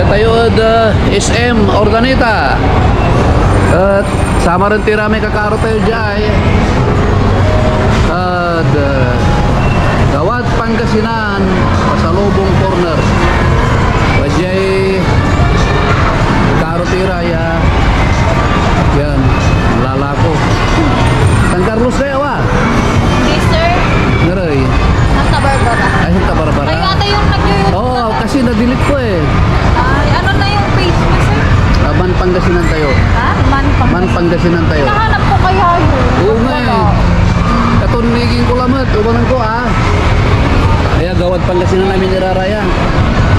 Dia tayo da SM Ordaneta. At sama rin tirami kakaro tayo dyan. At Gawad Pangasinan, pasalubong corner. Wajay kakaro tira ya. Yan, lalako. San Carlos kayo wa? Hindi, sir. Ngaray. Santa Barbara. Ay, Santa Barbara. Kayo ata yung nag-YouTube. Oo, kasi na-delete ko eh. Ay, ano na yung page mo, sir? Man Pangasinan tayo. Ha? Man Pangasinan tayo. Hinahanap ko kaya yun. Oo nga eh. Ito niging ko lamat. Ubanan ko ah. Kaya Gawad Pangasinan namin iraraya.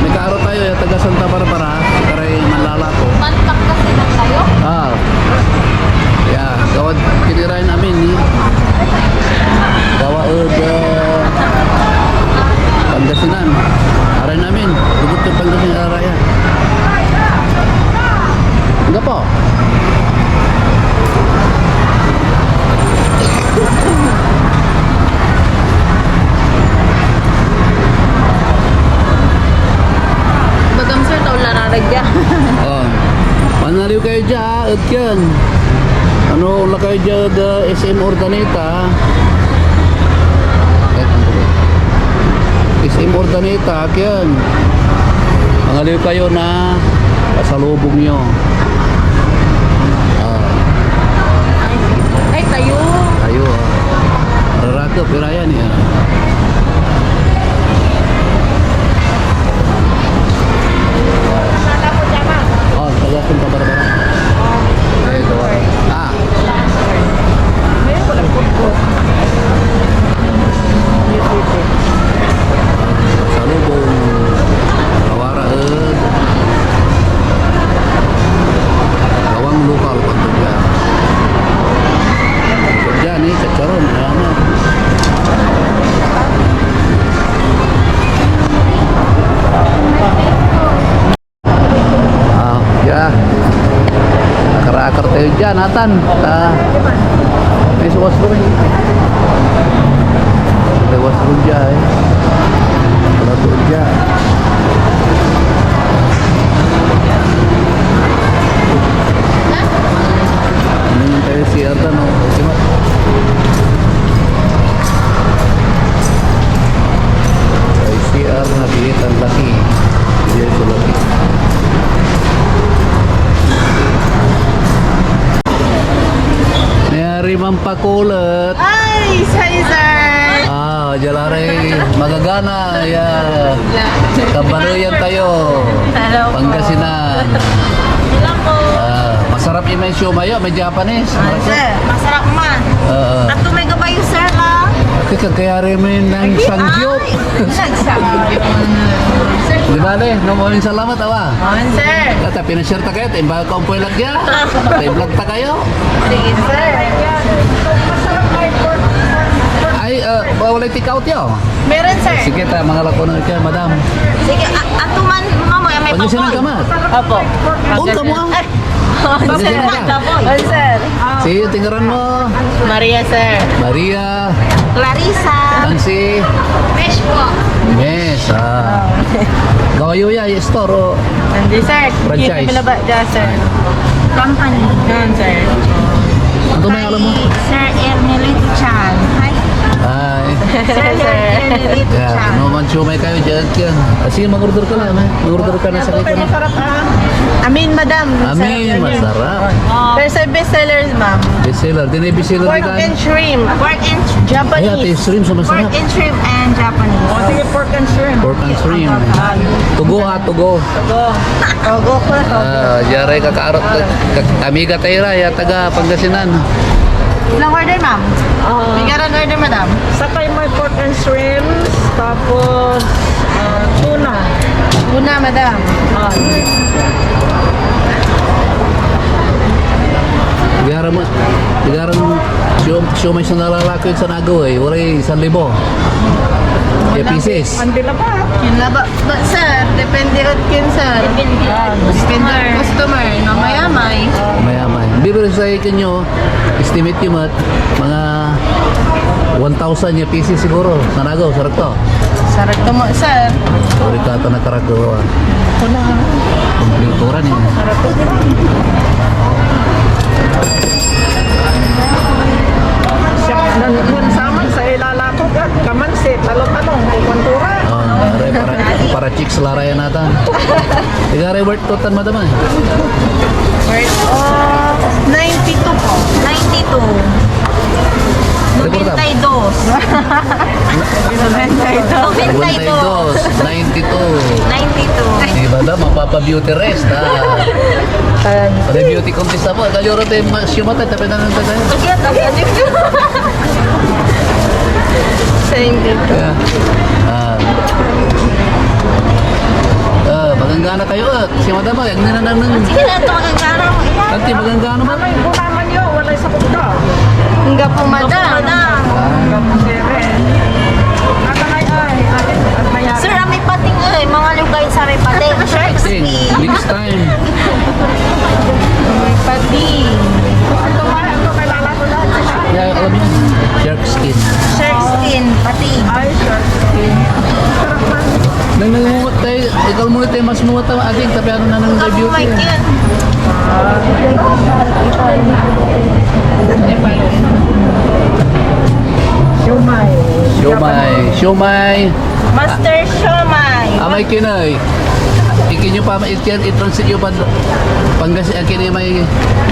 May karo tayo ya taga Santa Barbara. Karay malalako. Mantak kasi lang tayo. Ah. Ya, Gawad kinirayan namin ni. Gawad Pangasinan. Aray namin. Dugot yung Pangasinan iraraya. Enggak po. Bagam, sir, taon lararagya. Oh. Manaliw kayo dyan, at yan. Ano, ula kayo dyan, SM Ordaneta. SM Ordaneta, at yan. Mangaliw kayo na pasalubong nyo. Ay, tayo. Tayo, raragap, irayan ya. Oh, taga Santa Barbara. Ay, gawa. Ah. Salubong Kawara Gawang lokal pagkudya. Pagkudya nih kecaron ano. Ya. Akar-akar tayo dyan, Nathan. May washroom eh. May washroom dyan eh. Wala doon dyan. Ano yung tayo si Ardan o? Simat. Ay CR na bihit ang laki. Hindi ito laki. Nayari mampakulot. Ay, sir. Ah, jalare magagana ya. Kabaruyan tayo. Hello po. Pangasinan. Ilang po. Ah, masarap yung may siomay, may Japanese. Sir, masarap man. At may gabayo, sir, la. Kaya rin mo ng sangyup. Nagsangyup. Di ba le? Maraming salamat awa. Sir. Kata pinashare ta kayo, timba ka umpoy lagya. Vlog ta kayo. Sige, sir. Ay, wala take out yo. Meron, sir. Sige ta, mga lako na kayo, madam. Sige, atuman, mama, may Pag siya ng kamat. Apo. Unta mo ah. Sir, sir. Si, tingaran mo. Maria, sir. Maria. Clarissa. Nancy. Mesh po. Yes, ah. Gawayo ya, store o. Hindi, sir. Franchise. Pinaba dyan, sir. Company. Yan, sir. Ano may alam mo? Sir Ernelito Chan. Hi. Ay. Sir Ernelito Yeah, Chan. no man siya may kayo dyan yan. Sige, mag-order ka lang. Mag-order ka na sa kayo na. Masarap, Amin, madam. Amin, masarap. There's a bestsellers, ma'am. Bestseller. Din ay bestseller Pork di ka. and shrimp. Pork and Japanese. Ay, ate, shrimp sa masarap. Pork and shrimp and Japanese. Sige, pork and shrimp. Pork and shrimp. Tugo ah, tugo. Togo ko. Jaray kakaarot. Amiga Tayra, ya taga Pangasinan. Ilang order, ma'am? Bigaran order, madam. Sakay may pork and shrimp. Tapos, tuna. Una, madam. Tigaran siya may sanalalakoy sa nago eh. Waray 1,000. Kaya pieces. Andi na ba? Yun na ba? But sir, depende on kin sir. Depende on customer. No, mayamay. Mayaman. Bibiro sa ikin nyo, estimate nyo mga 1,000 niya pieces siguro. Sa nagaw, sarap to. Sarap to mo, sir. Sorry ka ito nakaragawa. Ito na. Kompleturan yun. Sarap to. Siya, nun saman sa ilalakot at kamansi, talong-talong, may kwantura. Aray, para chicks larayan natin. Ika rin worth total madama. Worth of 92 po. 92. Reporta. 92. 92, 92. 92. Di ba da, mapapa-beauty rest ha. Ada beauty contest apa? Kayo rin tayo masyumata, tapi na nang tayo. Thank you. Kaya, maganggana kayo at si madama, yung ninanang Sige na ito magagana mo. nanti maganggana ba? Ano yung gulaman nyo? Wala'y sakot ka. Hangga po, madam. Sir, may pating mga lugay sa may pating. Sing, next time. May pati. Yeah, alam yun. Shark skin. Shark skin, pating. Nang nangungot tayo, ikaw muna tayo mas muwat ang ating, tapi ano na nang Ako beauty. may kin. Siumay. Siomay. Master Siomay. Amay kinay. Ikin nyo pa, i-transit nyo pa. Panggas, akin may,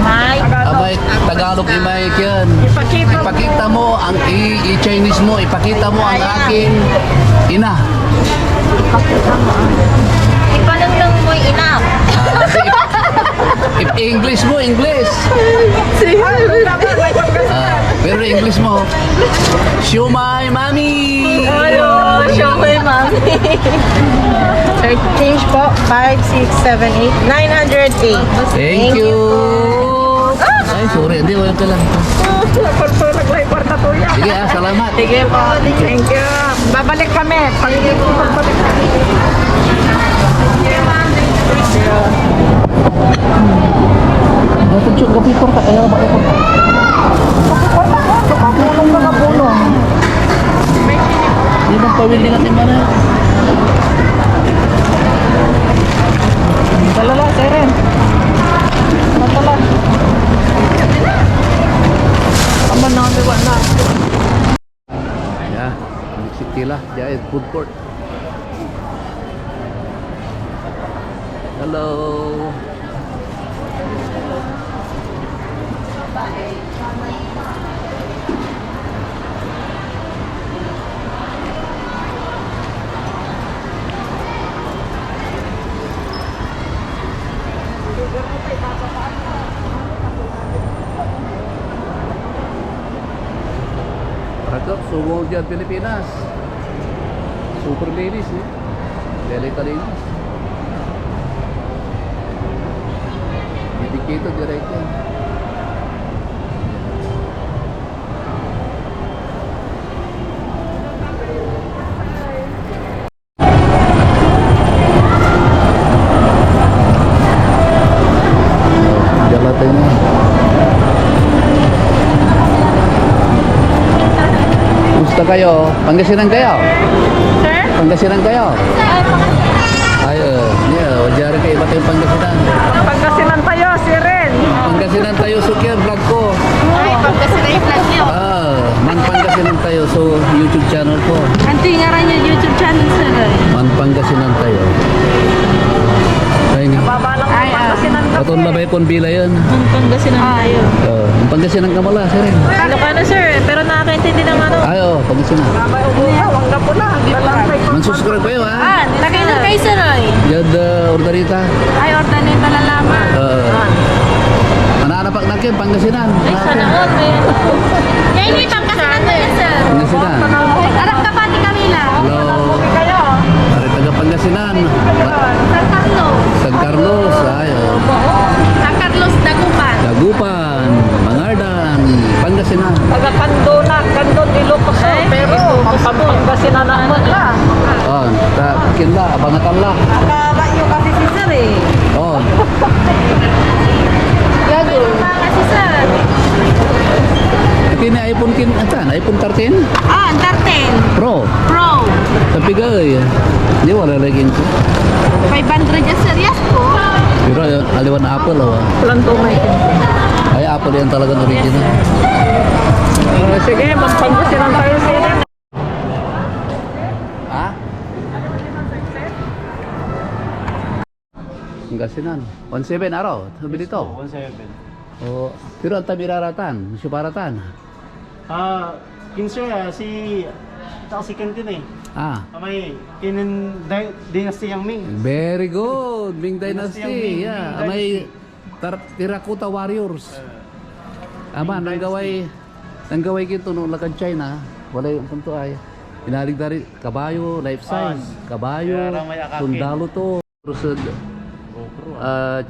May. amay, Tagalog imay yan. Ipakita mo. Ipakita mo ang i-Chinese mo, ipakita mo ang aking ina. Ipananglang mo ina. If English mo, English. Pero English mo, Siomay Mami. Hello, Siomay mami. 13 po. 5, 6, 7, 8. 908. Thank you. Ay, sorry, hindi, wala ka lang. Pagsulag lang yung kwarta po yan. Sige salamat. Sige po. Thank you. Babalik kami. Pagbalik kami. Dapat juga kapipor ka, ayaw ba ito? Kapulong ka kapulong. Hindi bang pawili natin ba na? Talala, Seren. Matala. Aman na kami na. Ya, City lah, Jahit Food Court. Hello. Rakap, sumo dyan Pilipinas. Super linis eh. Deli kalinis. Dikito direct yan. Jalan tayo. Gusto kayo? Pangasinan kayo? Sir? Pangasinan kayo? Ayo, wajar kayo iba tayong Pangasinan. Pagkasinan tayo, Seren. Pangasinan tayo, Sukir, vlog ko. Ay, pagkasi na yung flag niyo. Man Pangasinan tayo, so YouTube channel ko. Anti nga rin yung YouTube channel, sir. Man Pangasinan tayo. Ay, ni. Babalang pagkasinan ka. Patun labay pon bila yan. Pagkasi na tayo. Ang Pangasinan ka mala, sir. Ano ka na, sir? Pero nakakaintindi ng ano. Ayo, Pangasinan. Babay ubuha, wag na po na. Lalantay ko. Man-subscribe kayo, ha? Lagay na kayo, sir, ay. Yad, orderita. Ay, order na yung talalaman. Mananapak na kayo, Pangasinan. Sana all, may... Yan yung pangkasinan na yan, sir. Pangasinan. Arap ka pa ni Camila. Hello. Kayo. Dari taga Pangasinan. San Carlos. San Carlos, ayo. San Carlos, Dagupan. Dagupan, Mangardan, Pangasinan. Taga Kandona, Kandon, Ilocos. Pero, Pangkasinan na mo lang. Oh, kinla, abangatan la. Nakalayo kasi si Sir eh. Oh, Gago. Kasi, sir. ito na iPhone iPhone 13 Ah, 13. Pro. Pro. Tapi ga aliwan na apple oh. Walang tumay. Ay apple yan talagang original. Sige, magpangkusinan tayo sila. Ha? Pangasinan. 1.7 araw. Sabi dito. 1.7. Oh, pero ang tamiraratan, suparatan. Kinser si Kentin eh. Ah, May Kinin Dynasty yang Ming. very good. Ming Dynasty Dynasty. ang Ming Yeah, Dynasty. may Terracotta Warriors. Ama, nanggaway kito nung lakad China. Wala yung punto ay. Inalig dari kabayo, life size. Kabayo, Kaya may akakin. sundalo to. Rusod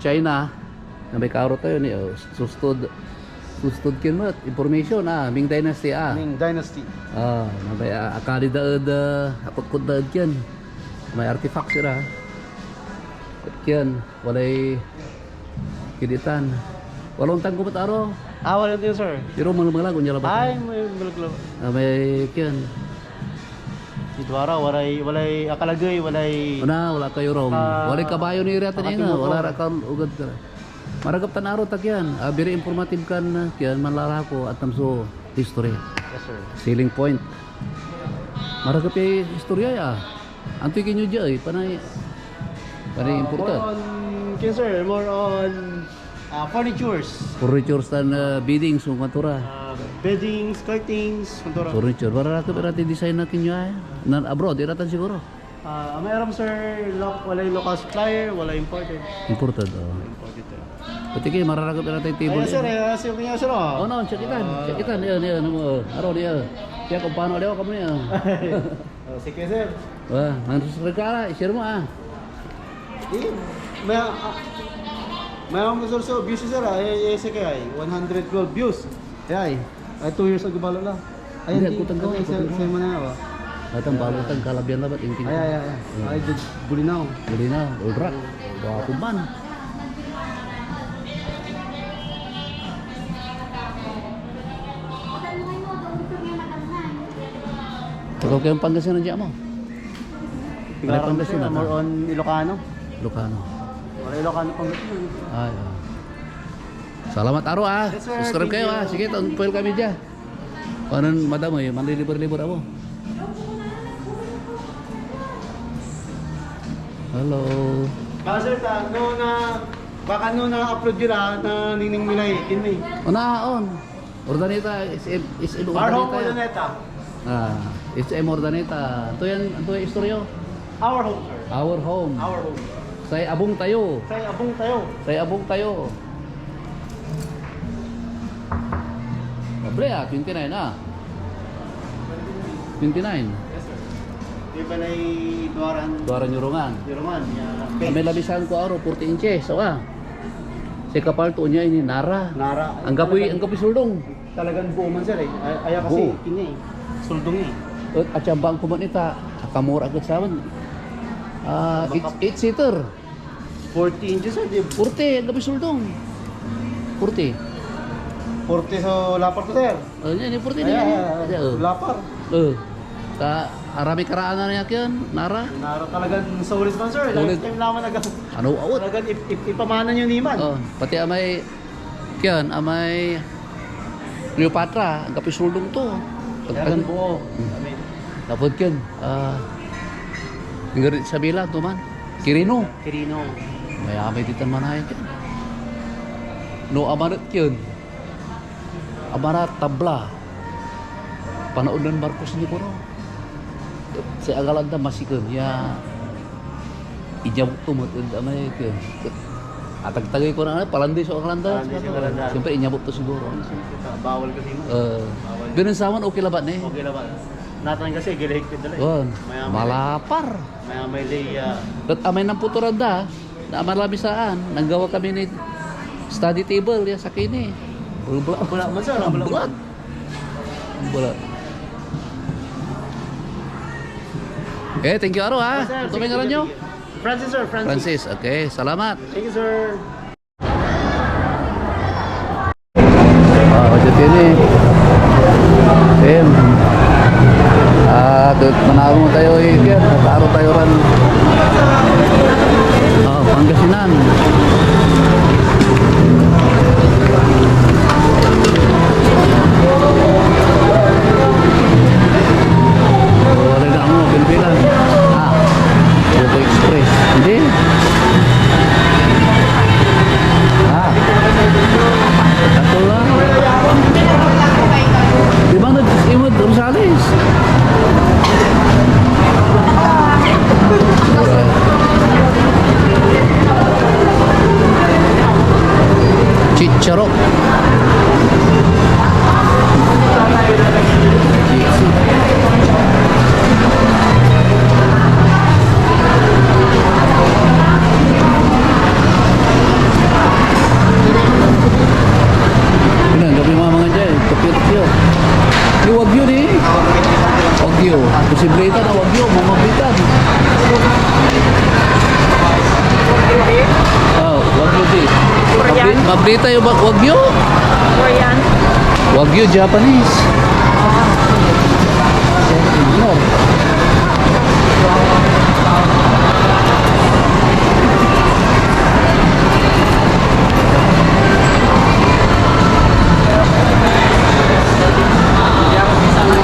China. Na may karo tayo ni sustod kinmat information Ming Dynasty Ming Dynasty. may akali daad apot daad kyan. May artifacts sila. At kyan, walay kiditan. Walong tanggumat aro. Wala din sir. Pero mga kunya labat. Ay, may bulaglaw. May kyan. Ito araw, walay akalagay, walay... Wala kayo rom. Walay kabayo ni Riyatan Makati nga. mo Wala po. ra ka ugad ka. Maragap tan aro tak yan. Very informative kan kyan manlara ko at tamso history. Yes sir. Selling point. Maragap yung istorya ya. Antoy kinyo dyan panay important. More on, Kinser, more on furnitures. Furniture tan bidding so matura. Beddings, curtains, kontora. Furniture. Maragap yung design na kinyo ay. Nan abroad, iratan siguro. Mayroon sir, walay local supplier, walay imported. Important. Oh. Imported sir. Pati kayo mararagap yung natin table. Ayun sir, sir, kanya sir Oh no, cekitan. Cekitan. Yan. Araw dia. Kaya kung paano dia kamu niya. Sige sir. Wah, manus regala, share mo May mga so views sir, ay kay 112 views. Ay 2 years ago balo lang. Hindi, kutang gawa, kutang gawa. Sa mana ba? Datang balutan kalabyan labat yung tingin. Ay bulinaw. Buli na, ulrak. Bawa kuman. Ikaw kayong Pangasinan dyan mo? Wala Pangasinan. More on Ilocano. Lucano. Wala Ilocano Pangasinan. Ay, Salamat aro Yes, sir. Subscribe Thank kayo you. Sige, tungpil kami dyan. Paano madam eh, manlilibur-libur ako. Hello. Sir, baka upload nila na nining milay kinmi. Unaon. Ordaneta, SM Our home Ordaneta. Ordoneta. SM Ordaneta. Ito yan, ito yung istoryo. Our home sir. Our home. Our home. Say abong tayo. Say abong tayo. Say abong tayo. Mabre 29 29. Yes sir. Di ba na Duaran nyurungan. Yuruman. Kami labisan ko aro 40 inches. Sawa. Si kapalto niya ini nara. Nara. Ang kapoy suldong. Talagang buo man sir eh. Aya kasi Buo. kini suldong eh. At siyambang kumanita. Kamura agad sa amin. 8-seater. 40 inches sir. 40. Ang kapoy suldong. 40. 40 so lapar to sir. Yan yung 40 Ay, niya. lapar. Arami karaan na niya kyan. Nara. Nara talagang solid man sir. Solid. Lifetime naman Ano awot. talagang ipamanan yun niman. Pati amay kyan, amay Cleopatra, ang kapisuldong to. Talagang buo. Tapos kyan, tinggal sa bila to man. Kirino. Kirino. May amay ditan manay kyan. No amanat kyan. Amarat tabla. Panood ng Marcos ni Kuro. Sa agalanda masikon ya ijabok tumutod amay kyan. Atag-tagay ko na palandi sa agalanda. Palandi sa Agalanda. Siyempre inyabok to siguro. Bawal kasi mo. Ganun sa aman okay laban eh. Okay naman. Natan kasi gilahigpit dala eh. Yun. Maya- Malapar. May lay At amay ng puturanda na marami saan. Nanggawa kami ni study table ya sa kini. Bulbula. Wala man sir. Wala man. Bulat. Bulat. Thank you Aro ha. Ito may ngalan nyo? Francis sir. Francis. Okay, salamat. Thank you sir. Budget ini. Manalo tayo iyan. Nataro tayo ran. Pangasinan. Gonzales. Chicharo. Pinang gabi mga dyan, tapir-tapir. Yung wagyu ni. Wagyu. Posiblita na wagyu, mamabitan. Oh, wagyu di. Korean. Mabrita yung wagyu. Korean. Wagyu Japanese. Benar.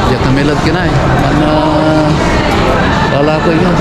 Ya kamilat kinay. Mana lalaki yun.